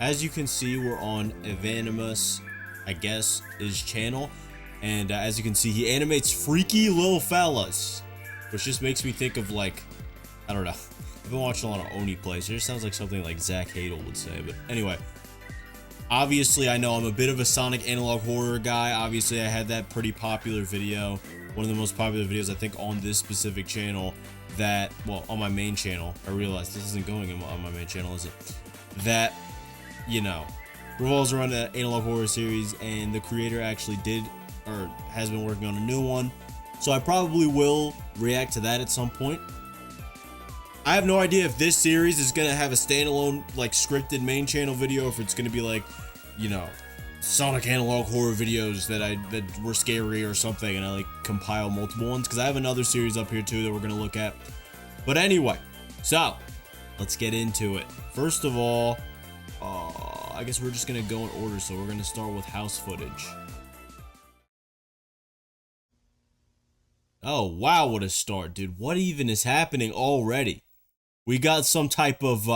As you can see, we're on Evanimas, I guess, his channel. And as you can see, he animates freaky little fellas, which just makes me think of, like, I don't know. I've been watching a lot of Oni plays. It just sounds like something like Zach Hadel would say. But anyway, obviously, I know I'm a bit of a Sonic analog horror guy. Obviously, I had that pretty popular video, one of the most popular videos, I think, on this specific channel that, well, on my main channel. I realized this isn't going on my main channel, is it? That, you know, revolves around the analog horror series, and the creator actually did, or has been working on a new one. So I probably will react to that at some point. I have no idea if this series is gonna have a standalone, like, scripted main channel video, if it's gonna be like, you know, Sonic analog horror videos that were scary or something, and I like compile multiple ones, because I have another series up here too that we're gonna look at. But anyway, so let's get into it. First of all, I guess we're just gonna go in order, so we're gonna start with house footage. Oh wow, what a start, dude. What even is happening already? We got some type of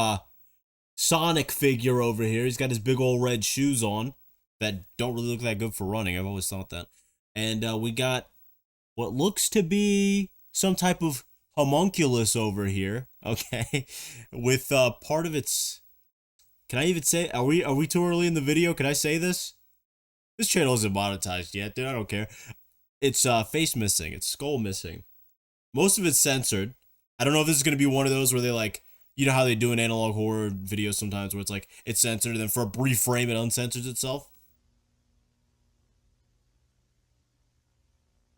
Sonic figure over here. He's got his big old red shoes on that don't really look that good for running. I've always thought that. And we got what looks to be some type of homunculus over here, okay? With part of its... Can I even say... Are we too early in the video? Can I say this? This channel isn't monetized yet, dude. I don't care. It's face missing. It's skull missing. Most of it's censored. I don't know if this is going to be one of those where they, like, you know how they do in analog horror videos sometimes where it's like, it's censored and then for a brief frame it uncensors itself.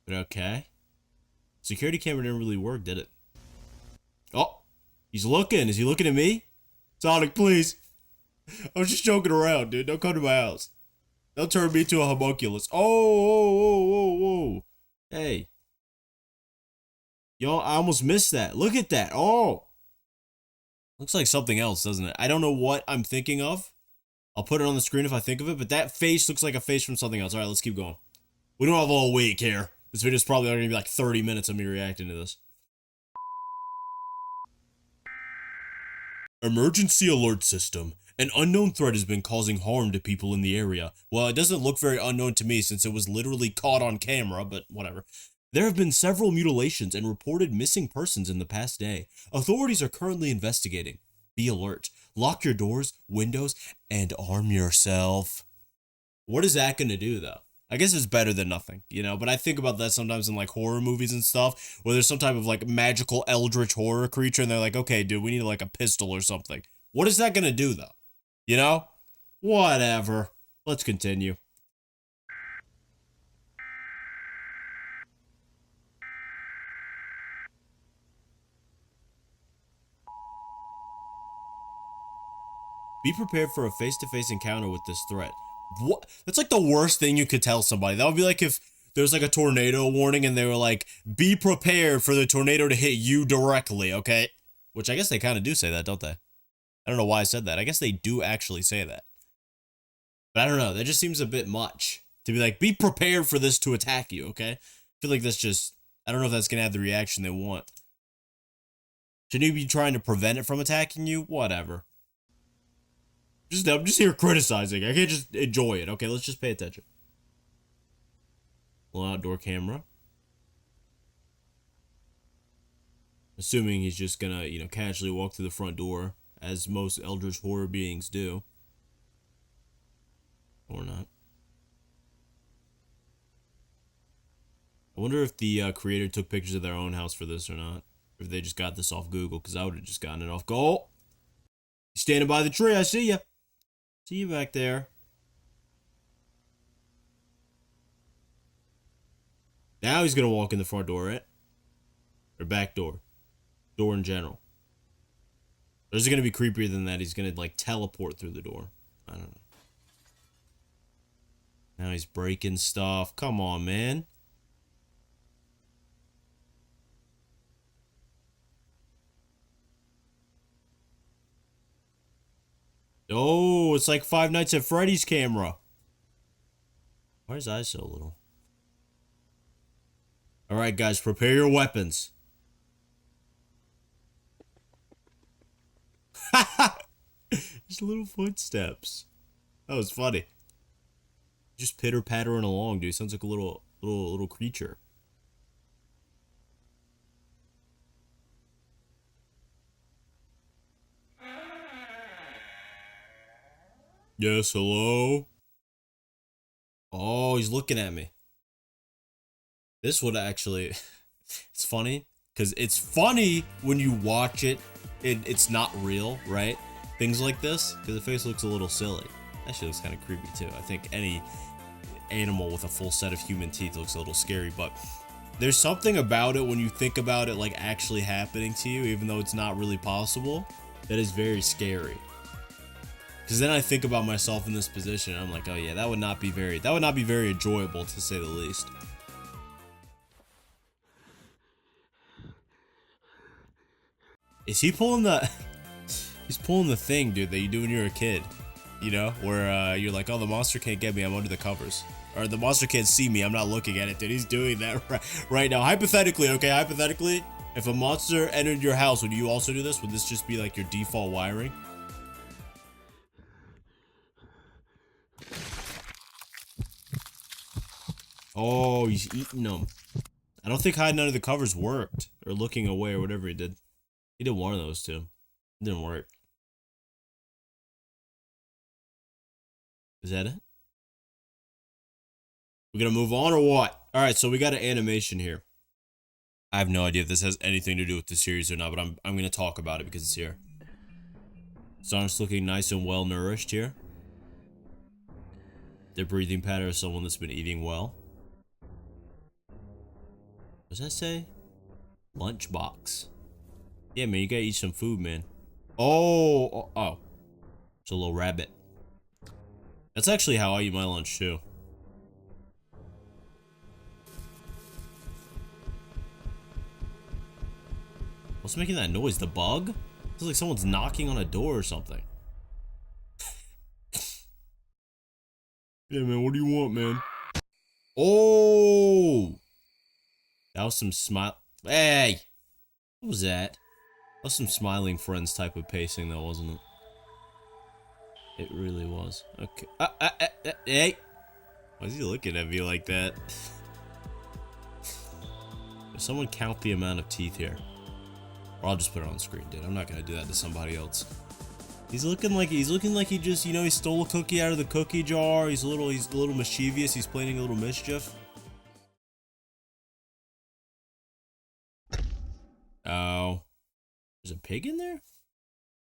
But okay. Security camera didn't really work, did it? Oh, he's looking. Is he looking at me? Sonic, please. I was just joking around, dude. Don't come to my house. Don't turn me into a homunculus. Oh. Hey. Yo, I almost missed that. Look at that. Oh. Looks like something else, doesn't it? I don't know what I'm thinking of. I'll put it on the screen if I think of it, but that face looks like a face from something else. All right, let's keep going. We don't have all week here. This video's probably going to be like 30 minutes of me reacting to this. Emergency alert system. An unknown threat has been causing harm to people in the area. Well, it doesn't look very unknown to me since it was literally caught on camera, but whatever. There have been several mutilations and reported missing persons in the past day. Authorities are currently investigating. Be alert. Lock your doors, windows, and arm yourself. What is that going to do, though? I guess it's better than nothing, you know? But I think about that sometimes in, like, horror movies and stuff, where there's some type of, like, magical eldritch horror creature, and they're like, okay, dude, we need, like, a pistol or something. What is that going to do, though? You know? Whatever. Let's continue. Be prepared for a face-to-face encounter with this threat. What? That's like the worst thing you could tell somebody. That would be like if there's like a tornado warning and they were like, be prepared for the tornado to hit you directly, okay? Which I guess they kind of do say that, don't they? I don't know why I said that. I guess they do actually say that. But I don't know. That just seems a bit much. To be like, be prepared for this to attack you, okay? I feel like that's just... I don't know if that's going to have the reaction they want. Shouldn't you be trying to prevent it from attacking you? Whatever. I'm just here criticizing. I can't just enjoy it. Okay, let's just pay attention. Little outdoor camera. Assuming he's just gonna, you know, casually walk through the front door, as most eldritch horror beings do. Or not. I wonder if the creator took pictures of their own house for this or not. Or if they just got this off Google, because I would have just gotten it off Google. Standing by the tree, I see ya. See you back there. Now he's gonna walk in the front door, right? Or back door. Door in general. Or is it gonna be creepier than that? He's gonna, like, teleport through the door. I don't know. Now he's breaking stuff. Come on, man. Oh, it's like Five Nights at Freddy's camera. Why is his eyes so little? Alright, guys, prepare your weapons. Just little footsteps. That was funny. Just pitter-pattering along, dude. Sounds like a little creature. Yes, hello? Oh, he's looking at me. This would actually... It's funny, because it's funny when you watch it, it's not real, right? Things like this, because the face looks a little silly. That shit looks kind of creepy, too. I think any animal with a full set of human teeth looks a little scary, but there's something about it when you think about it, like, actually happening to you, even though it's not really possible, that is very scary. Because then I think about myself in this position, and I'm like, oh yeah, that would not be very enjoyable, to say the least. Is he pulling the... He's pulling the thing, dude, that you do when you're a kid. You know? Where, you're like, oh, the monster can't get me, I'm under the covers. Or the monster can't see me, I'm not looking at it, dude. He's doing that right now. Hypothetically, okay? Hypothetically, if a monster entered your house, would you also do this? Would this just be, like, your default wiring? Oh, he's eating them. I don't think hiding under the covers worked. Or looking away or whatever he did. He did one of those two. It didn't work. Is that it? We're gonna move on or what? Alright, so we got an animation here. I have no idea if this has anything to do with the series or not, but I'm gonna talk about it because it's here. Sonic's looking nice and well nourished here. Their breathing pattern is someone that's been eating well. What does that say? Lunchbox. Yeah, man, you gotta eat some food, man. Oh. It's a little rabbit. That's actually how I eat my lunch, too. What's making that noise? The bug? It's like someone's knocking on a door or something. Yeah, man, what do you want, man? Oh! That was some smile. Hey! What was that? That was some smiling friends type of pacing, though, wasn't it? It really was. Okay. Hey! Why is he looking at me like that? Does someone count the amount of teeth here? Or I'll just put it on the screen, dude. I'm not gonna do that to somebody else. He's looking like he just, you know, he stole a cookie out of the cookie jar. He's a little mischievous. He's planning a little mischief. Oh. There's a pig in there?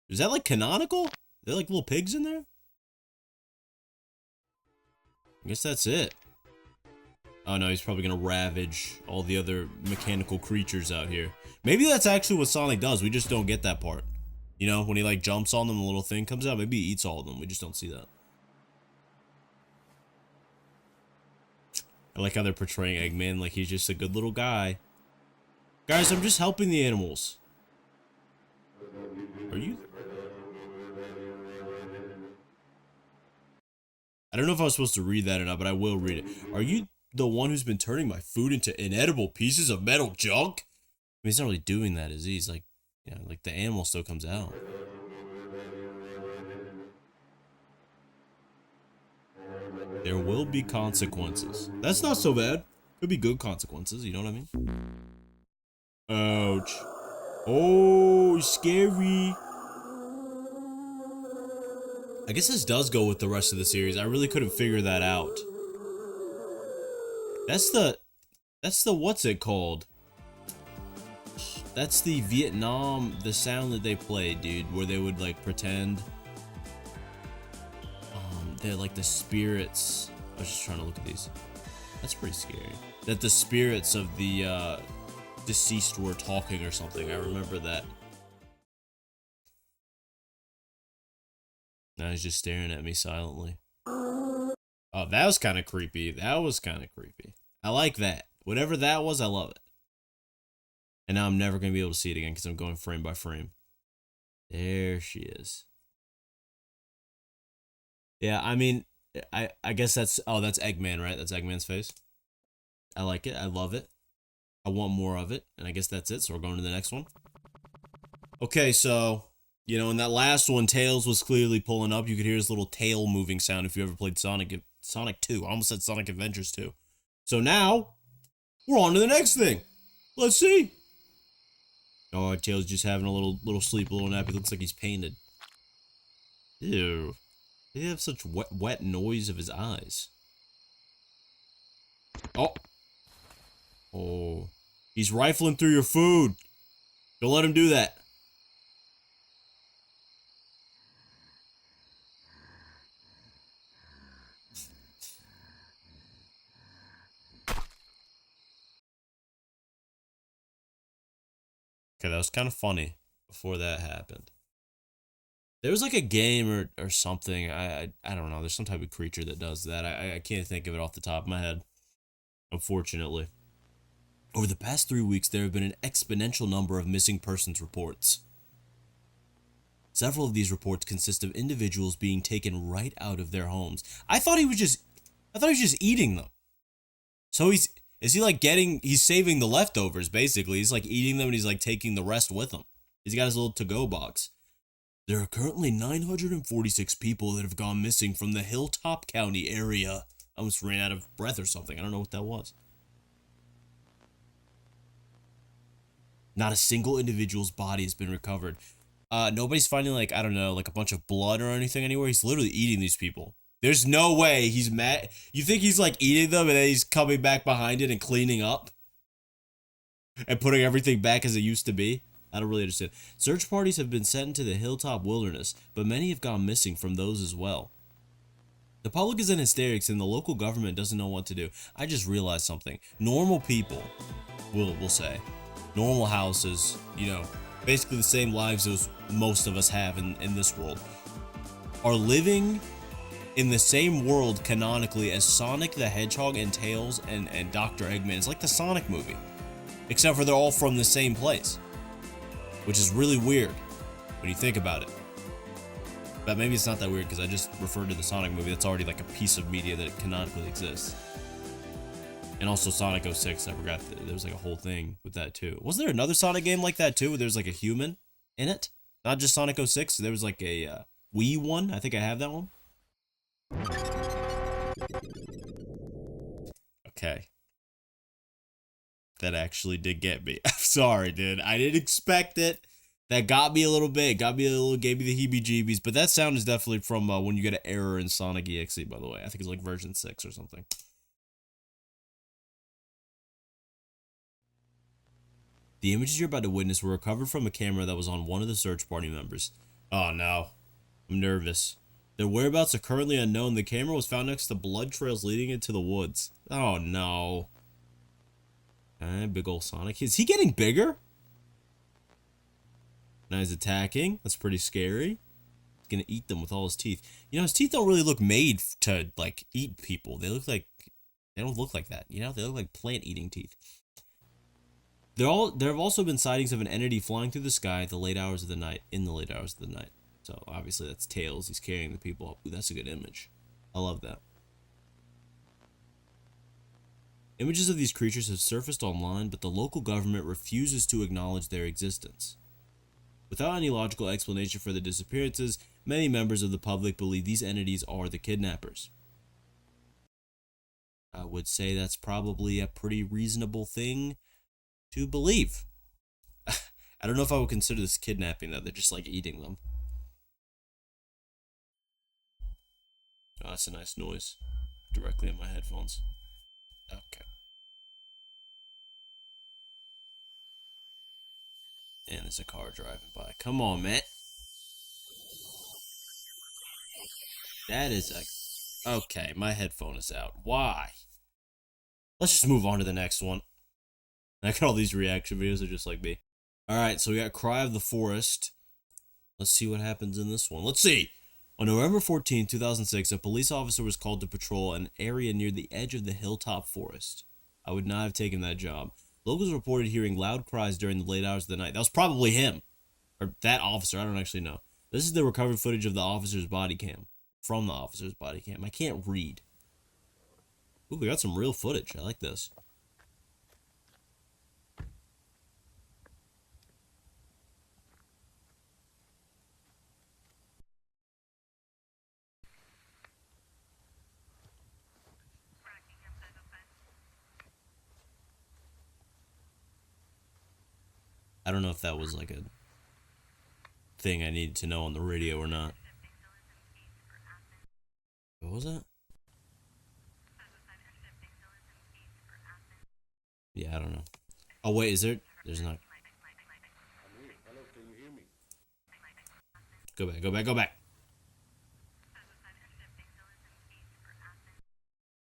Is that like canonical? Are there like little pigs in there? I guess that's it. Oh no, he's probably gonna ravage all the other mechanical creatures out here. Maybe that's actually what Sonic does. We just don't get that part. You know, when he like jumps on them, the little thing comes out. Maybe he eats all of them. We just don't see that. I like how they're portraying Eggman like he's just a good little guy. Guys, I'm just helping the animals. Are you? I don't know if I was supposed to read that or not, but I will read it. Are you the one who's been turning my food into inedible pieces of metal junk? I mean, he's not really doing that, is he? He's like, yeah, like the animal still comes out. There will be consequences. That's not so bad. Could be good consequences, you know what I mean? Ouch. Oh, scary. I guess this does go with the rest of the series. I really couldn't figure that out. That's the what's it called? That's the Vietnam, the sound that they played, dude, where they would like pretend they're like the spirits. I was just trying to look at these. That's pretty scary. That the spirits of the deceased were talking or something. I remember that. Now he's just staring at me silently. Oh, that was kind of creepy. That was kind of creepy. I like that. Whatever that was, I love it. And now I'm never going to be able to see it again because I'm going frame by frame. There she is. Yeah, I mean, I guess that's... Oh, that's Eggman, right? That's Eggman's face. I like it. I love it. I want more of it. And I guess that's it. So we're going to the next one. Okay, so... You know, in that last one, Tails was clearly pulling up. You could hear his little tail moving sound if you ever played Sonic 2. I almost said Sonic Adventures 2. So now, we're on to the next thing. Let's see. Oh, Tails just having a little sleep, a little nap. He looks like he's painted. Ew. Did he have such wet noise of his eyes? Oh. Oh. He's rifling through your food. Don't let him do that. Okay, that was kind of funny before that happened. There was like a game or something. I don't know. There's some type of creature that does that. I can't think of it off the top of my head, unfortunately. Over the past 3 weeks, there have been an exponential number of missing persons reports. Several of these reports consist of individuals being taken right out of their homes. I thought he was just eating them. So is he like he's saving the leftovers, basically. He's like eating them and he's like taking the rest with him. He's got his little to-go box. There are currently 946 people that have gone missing from the Hilltop County area. I almost ran out of breath or something. I don't know what that was. Not a single individual's body has been recovered. Nobody's finding like, I don't know, like a bunch of blood or anything anywhere. He's literally eating these people. There's no way he's mad. You think he's like eating them and then he's coming back behind it and cleaning up? And putting everything back as it used to be? I don't really understand. Search parties have been sent into the Hilltop Wilderness, but many have gone missing from those as well. The public is in hysterics and the local government doesn't know what to do. I just realized something. Normal people, we'll say, normal houses, you know, basically the same lives as most of us have in this world, are living in the same world canonically as Sonic the Hedgehog and Tails and Dr. Eggman. It's like the Sonic movie, except for they're all from the same place, which is really weird when you think about it. But maybe it's not that weird because I just referred to the Sonic movie. That's already like a piece of media that canonically exists. And also Sonic 06, I forgot there was like a whole thing with that too. Wasn't there another Sonic game like that too, where there's like a human in it? Not just Sonic 06, there was like a Wii one. I think I have that one. Okay. That actually did get me. I'm sorry, dude. I didn't expect it. That got me a little bit. Gave me the heebie-jeebies. But that sound is definitely from when you get an error in Sonic EXE, by the way. I think it's like version 6 or something. The images you're about to witness were recovered from a camera that was on one of the search party members. Oh no. I'm nervous. Their whereabouts are currently unknown. The camera was found next to blood trails leading into the woods. Oh no. Big ol' Sonic. Is he getting bigger? Now he's attacking. That's pretty scary. He's gonna eat them with all his teeth. You know, his teeth don't really look made to, like, eat people. They don't look like that, you know? They look like plant-eating teeth. There have also been sightings of an entity flying through the sky at the late hours of the night, So, obviously, that's Tails. He's carrying the people up. Ooh, that's a good image. I love that. Images of these creatures have surfaced online, but the local government refuses to acknowledge their existence. Without any logical explanation for the disappearances, many members of the public believe these entities are the kidnappers. I would say that's probably a pretty reasonable thing to believe. I don't know if I would consider this kidnapping, though. They're just like eating them. Oh, that's a nice noise. Directly in my headphones. Okay. And there's a car driving by. Come on, man. That is a... Okay, my headphone is out. Why? Let's just move on to the next one. I got all these reaction videos are just like me. Alright, so we got Cry of the Forest. Let's see what happens in this one. Let's see! On November 14, 2006, a police officer was called to patrol an area near the edge of the Hilltop Forest. I would not have taken that job. Locals reported hearing loud cries during the late hours of the night. That was probably him. Or that officer, I don't actually know. This is the recovered footage of the officer's body cam. From the officer's body cam. I can't read. Ooh, we got some real footage. I like this. I don't know if that was like a thing I needed to know on the radio or not. What was that? Yeah, I don't know. Oh wait, is there? There's not. Hello, can you hear me? Go back, go back, go back.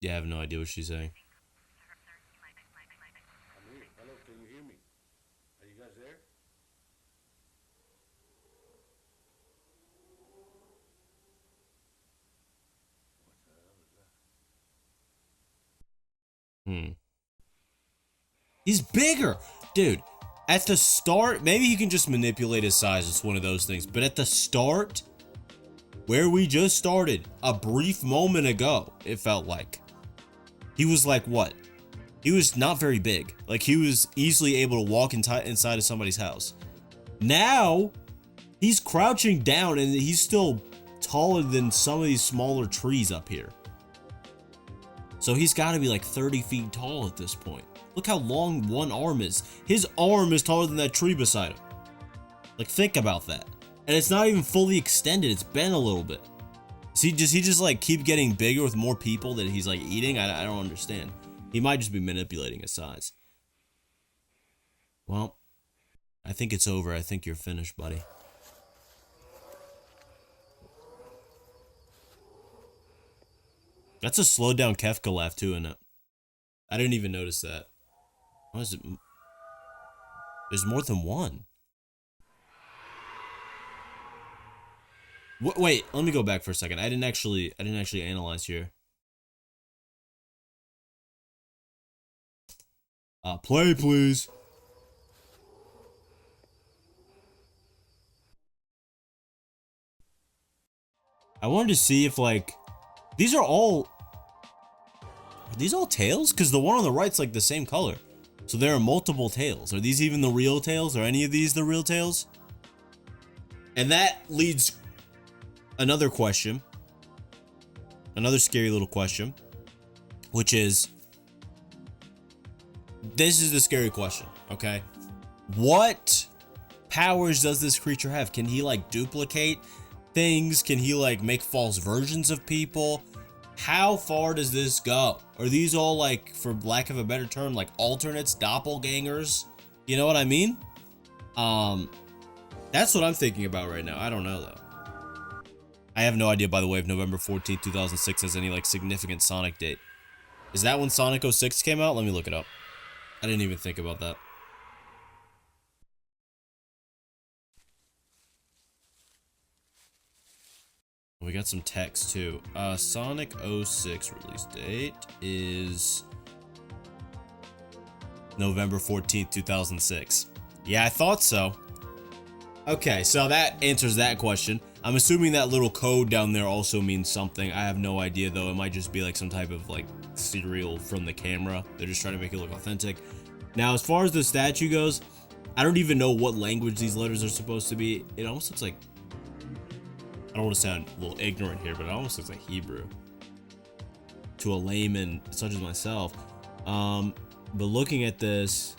Yeah, I have no idea what she's saying. I'm here. Hello, can you hear me? Are you guys there? Hmm. He's bigger, dude. At the start, maybe he can just manipulate his size. It's one of those things. But at the start, where we just started, a brief moment ago, it felt like he was like what? He was not very big. Like he was easily able to walk inside of somebody's house. Now, he's crouching down and he's still taller than some of these smaller trees up here. So he's got to be like 30 feet tall at this point. Look how long one arm is. His arm is taller than that tree beside him. Like, think about that. And it's not even fully extended. It's bent a little bit. Does he just like keep getting bigger with more people that he's like eating? I don't understand. He might just be manipulating his size. Well, I think it's over. I think you're finished, buddy. That's a slowed down Kefka laugh too, isn't it? I didn't even notice that. What is it? There's more than one. Wait, let me go back for a second. I didn't actually analyze here. Play, please. I wanted to see if like these are all tails? Because the one on the right's like the same color. So there are multiple tails. Are these even the real tails? Are any of these the real tails? And that leads another question. Another scary little question. Which is, this is the scary question, okay? What powers does this creature have? Can he like duplicate things? Can he like make false versions of people? How far does this go? Are these all like, for lack of a better term, like alternates, doppelgangers? You know what I mean? That's what I'm thinking about right now. I don't know though. I have no idea, by the way, if November 14th, 2006 has any like significant Sonic date. Is that when Sonic 06 came out? Let me look it up. I didn't even think about that. We got some text too. Sonic 06 release date is November 14th, 2006. Yeah, I thought so. Okay, so that answers that question. I'm assuming that little code down there also means something. I have no idea though. It might just be like some type of like serial from the camera. They're just trying to make it look authentic. Now, as far as the statue goes, I don't even know what language these letters are supposed to be. It almost looks like, I don't want to sound a little ignorant here, but it almost looks like Hebrew to a layman such as myself. But looking at this,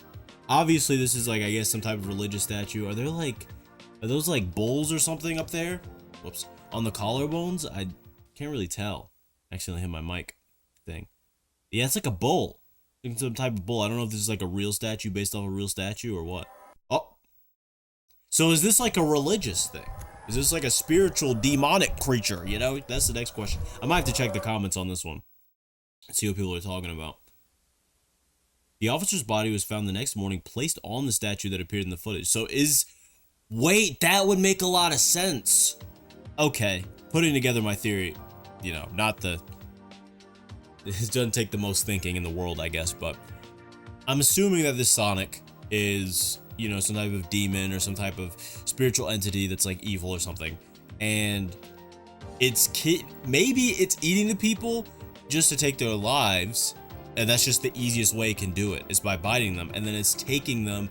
obviously this is like, I guess, some type of religious statue. Are those like bulls or something up there? Whoops. On the collarbones? I can't really tell. Accidentally hit my mic thing. Yeah, it's like a bull. It's some type of bull. I don't know if this is like a real statue based off a real statue or what. Oh. So is this like a religious thing? Is this like a spiritual demonic creature? You know, that's the next question. I might have to check the comments on this one and see what people are talking about. The officer's body was found the next morning, placed on the statue that appeared in the footage. So wait, that would make a lot of sense. Okay, putting together my theory, you know, it doesn't take the most thinking in the world, I guess, but I'm assuming that this Sonic is, you know, some type of demon or some type of spiritual entity that's like evil or something, and maybe it's eating the people just to take their lives, and that's just the easiest way it can do it, is by biting them, and then it's taking them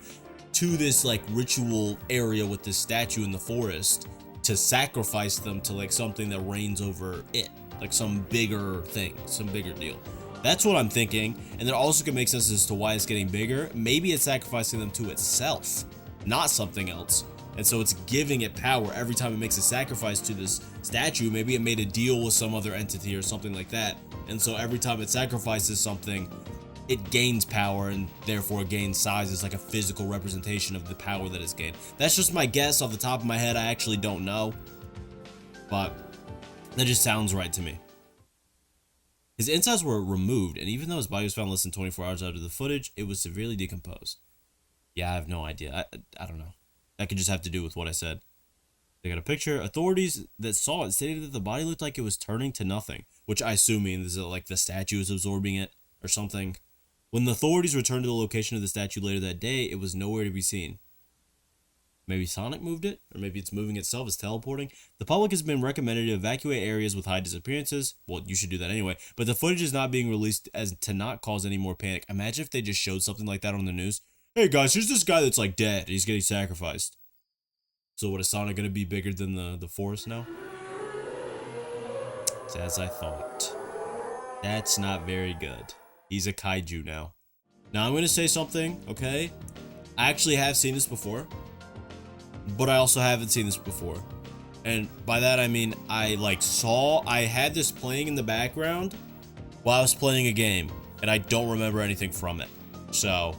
to this like ritual area with this statue in the forest to sacrifice them to like something that reigns over it, like some bigger thing, some bigger deal. That's what I'm thinking. And then also can make sense as to why it's getting bigger. Maybe it's sacrificing them to itself. not something else. And so it's giving it power every time it makes a sacrifice to this statue. Maybe it made a deal with some other entity or something like that. And so every time it sacrifices something, it gains power and therefore gains size. It's like a physical representation of the power that it's gained. That's just my guess off the top of my head. I actually don't know. But that just sounds right to me. His insides were removed, and even though his body was found less than 24 hours after the footage, it was severely decomposed. Yeah, I have no idea. I don't know. That could just have to do with what I said. They got a picture. Authorities that saw it stated that the body looked like it was turning to nothing, which I assume means that like the statue is absorbing it or something. When the authorities returned to the location of the statue later that day, it was nowhere to be seen. Maybe Sonic moved it, or maybe it's moving itself, it's teleporting. The public has been recommended to evacuate areas with high disappearances. Well, you should do that anyway, but the footage is not being released as to not cause any more panic. Imagine if they just showed something like that on the news. Hey guys, here's this guy that's like dead. He's getting sacrificed. So what, is Sonic going to be bigger than the forest now? It's as I thought. That's not very good. He's a kaiju now. Now I'm going to say something, okay? I actually have seen this before. But I also haven't seen this before. And by that I mean I had this playing in the background while I was playing a game. And I don't remember anything from it. So,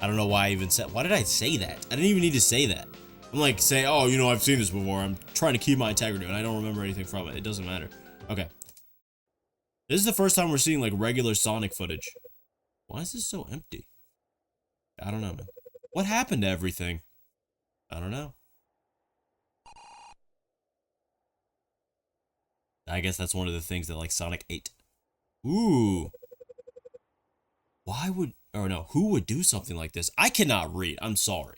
I don't know why I even said... Why did I say that? I didn't even need to say that. I'm like saying, oh, you know, I've seen this before. I'm trying to keep my integrity, and I don't remember anything from it. It doesn't matter. Okay. This is the first time we're seeing, like, regular Sonic footage. Why is this so empty? I don't know, man. What happened to everything? I don't know. I guess that's one of the things that, like, Sonic ate. Ooh. Why would... Or no, who would do something like this? I cannot read. I'm sorry.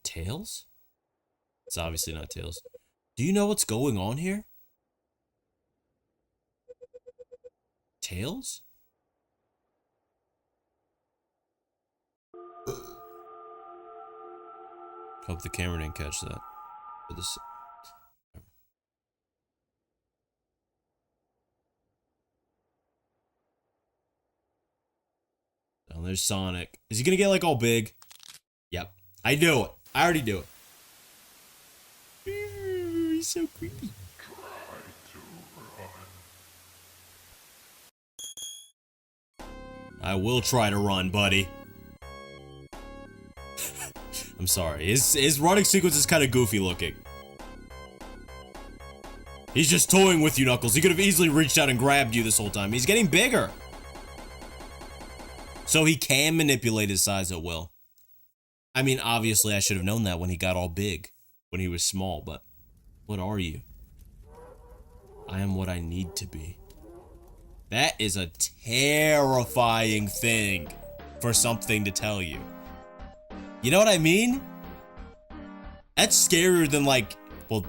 Tails? It's obviously not Tails. Do you know what's going on here? Tails? Hope the camera didn't catch that. But this... Oh, there's Sonic. Is he gonna get like all big? Yep. I do it. I already do it. He's so creepy. I will try to run, buddy. I'm sorry. His running sequence is kind of goofy looking. He's just toying with you, Knuckles. He could have easily reached out and grabbed you this whole time. He's getting bigger. So he can manipulate his size at will. I mean, obviously, I should have known that when he got all big. When he was small, but... What are you? I am what I need to be. That is a terrifying thing for something to tell you. You know what I mean? That's scarier than, like... Well,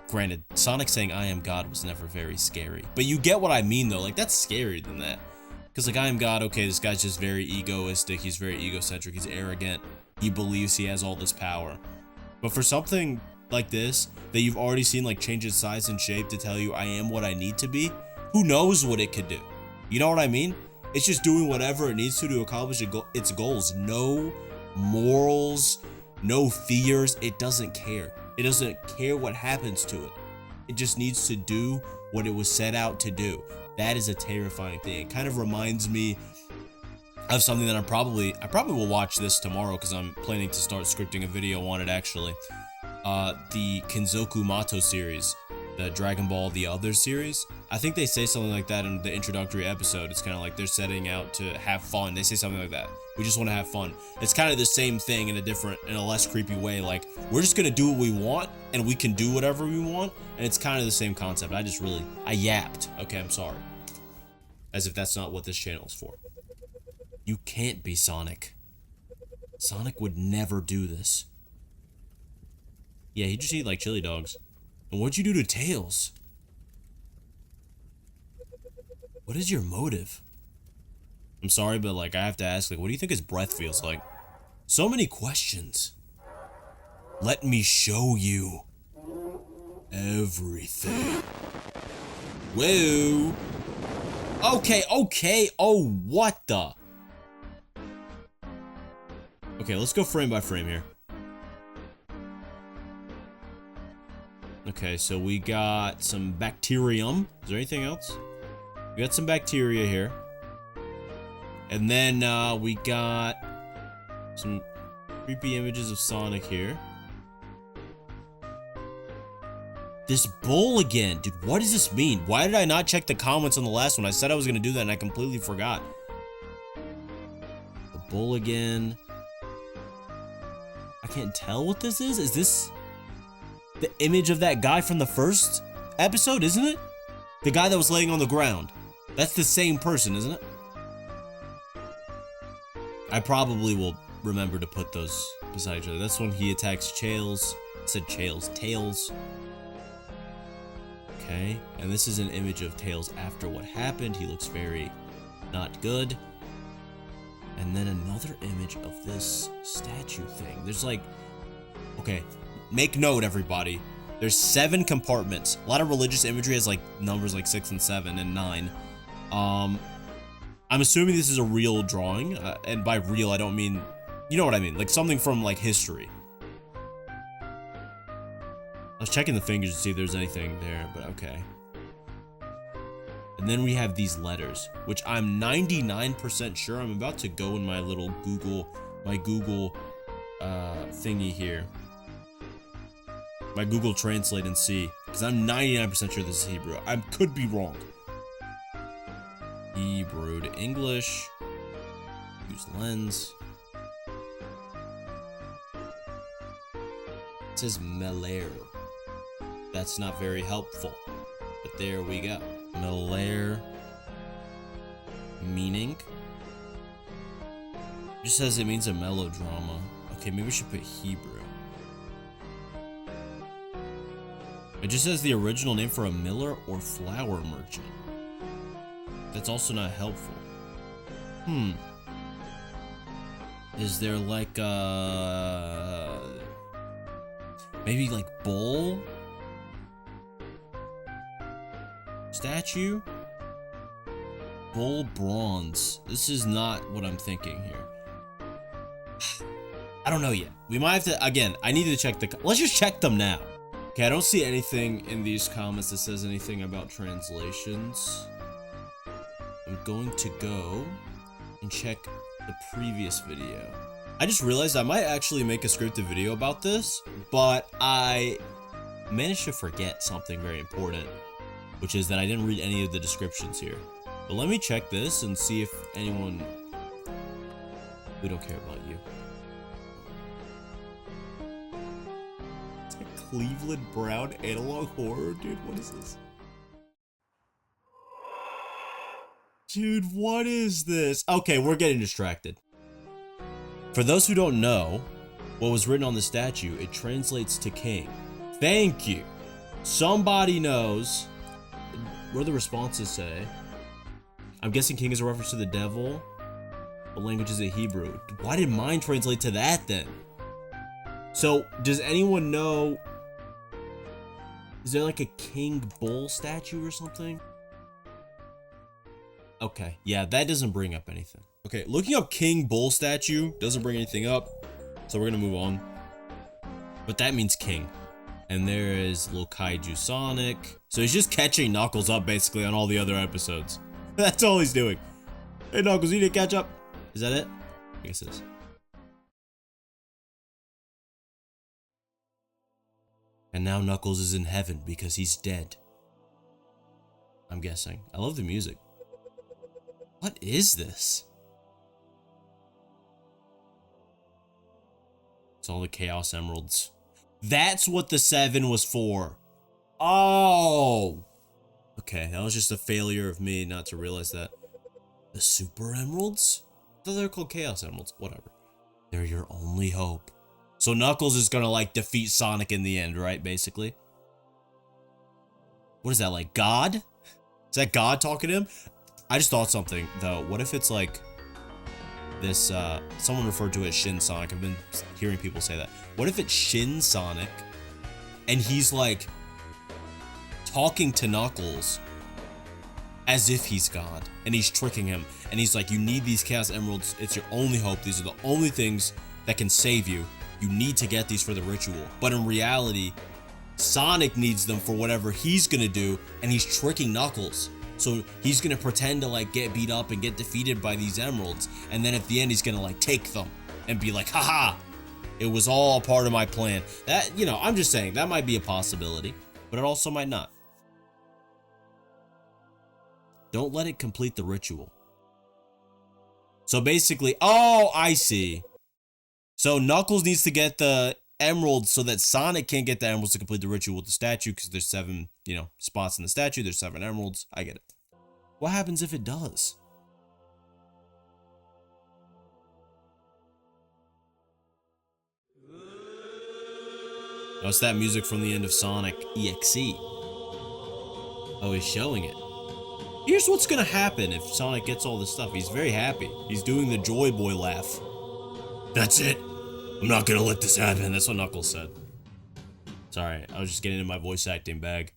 granted, Sonic saying I am God was never very scary. But you get what I mean, though. Like, that's scarier than that. Because, like, I am God, okay, this guy's just very egoistic, he's very egocentric, he's arrogant, he believes he has all this power. But for something like this, that you've already seen, like, change its size and shape to tell you I am what I need to be, who knows what it could do? You know what I mean? It's just doing whatever it needs to accomplish its goals. No morals, no fears, it doesn't care. It doesn't care what happens to it. It just needs to do what it was set out to do. That is a terrifying thing. It kind of reminds me of something that I probably will watch this tomorrow because I'm planning to start scripting a video on it actually. The Kenzoku Mato series, the Dragon Ball The Other series. I think they say something like that in the introductory episode. It's kind of like they're setting out to have fun. They say something like that. We just want to have fun. It's kind of the same thing in a less creepy way. Like, we're just going to do what we want and we can do whatever we want. And it's kind of the same concept. I yapped. Okay, I'm sorry. As if that's not what this channel is for. You can't be Sonic. Sonic would never do this. Yeah, he just eat like chili dogs. And what'd you do to Tails? What is your motive? I'm sorry, but like I have to ask, like, what do you think his breath feels like? So many questions. Let me show you everything. Whoa. Okay, okay. Oh, what the? Okay, let's go frame by frame here. Okay, so we got some bacterium. Is there anything else? We got some bacteria here. And then we got some creepy images of Sonic here. This bowl again. Dude, what does this mean? Why did I not check the comments on the last one? I said I was going to do that and I completely forgot. The bowl again. I can't tell what this is. Is this the image of that guy from the first episode, isn't it? The guy that was laying on the ground. That's the same person, isn't it? I probably will remember to put those beside each other. That's when he attacks Tails. I said Tails. Okay, and this is an image of Tails after what happened. He looks very not good. And then another image of this statue thing. There's like, okay, make note, everybody. There's 7 compartments. A lot of religious imagery has like numbers like 6 and 7 and 9. I'm assuming this is a real drawing, and by real I don't mean, you know what I mean, like something from like history. I was checking the fingers to see if there's anything there, but okay. And then we have these letters, which I'm 99% sure. I'm about to go in my little Google thingy here. My Google Translate and see, because I'm 99% sure this is Hebrew. I could be wrong. Hebrew to English. Use lens. It says Melair. That's not very helpful, but there we go. Melair. Meaning. It just says it means a melodrama. Okay, maybe we should put Hebrew. It just says the original name for a miller or flour merchant. That's also not helpful. Is there like a... maybe like bowl? Statue? Bowl bronze. This is not what I'm thinking here. I don't know yet. We might have to, again, I need to check let's just check them now. Okay, I don't see anything in these comments that says anything about translations. I'm going to go and check the previous video. I just realized I might actually make a scripted video about this, but I managed to forget something very important, which is that I didn't read any of the descriptions here. But let me check this and see if anyone... we don't care about you. It's a Cleveland Brown analog horror, dude. What is this? Dude, what is this? Okay, we're getting distracted. For those who don't know what was written on the statue, it translates to king. Thank you. Somebody knows. What do the responses say? I'm guessing king is a reference to the devil. What language is it? Hebrew. Why did mine translate to that then? So, does anyone know? Is there like a king bull statue or something? Okay, yeah, that doesn't bring up anything. Okay, looking up king bull statue doesn't bring anything up, so we're gonna move on. But that means king. And there is little kaiju Sonic. So he's just catching Knuckles up basically on all the other episodes. That's all he's doing. Hey Knuckles, you need to catch up. Is that it? I guess it is. And now Knuckles is in heaven because he's dead. I'm guessing. I love the music. What is this? It's all the Chaos Emeralds. That's what the 7 was for. Oh! Okay, that was just a failure of me not to realize that. The Super Emeralds? I thought they were called Chaos Emeralds. Whatever. They're your only hope. So Knuckles is gonna, like, defeat Sonic in the end, right? Basically. What is that, like, God? Is that God talking to him? I just thought something, though. What if it's, like, this, someone referred to it as Shin Sonic. I've been hearing people say that. What if it's Shin Sonic, and he's, like, talking to Knuckles, as if he's God, and he's tricking him, and he's like, you need these Chaos Emeralds, it's your only hope, these are the only things that can save you, you need to get these for the ritual. But in reality, Sonic needs them for whatever he's gonna do, and he's tricking Knuckles. So he's gonna pretend to like get beat up and get defeated by these emeralds, and then at the end he's gonna like take them and be like, haha, it was all part of my plan. That, you know, I'm just saying, that might be a possibility, but it also might not. Don't let it complete the ritual. So basically, oh, I see. So Knuckles needs to get the emeralds so that Sonic can't get the emeralds to complete the ritual with the statue, because there's 7, you know, spots in the statue, there's 7 emeralds. I get it. What happens if it does? Oh, it's that music from the end of Sonic EXE. Oh, he's showing it. Here's what's gonna happen if Sonic gets all this stuff. He's very happy. He's doing the Joy Boy laugh. That's it. I'm not gonna let this happen. That's what Knuckles said. Sorry, I was just getting in my voice acting bag.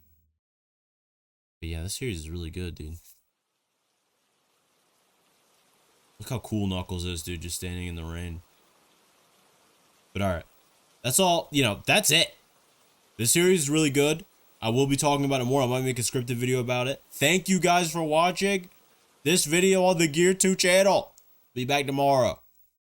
But yeah, this series is really good, dude. Look how cool Knuckles is, dude, just standing in the rain. But alright. That's all, you know, that's it. This series is really good. I will be talking about it more. I might make a scripted video about it. Thank you guys for watching this video on the Gear 2 channel. Be back tomorrow.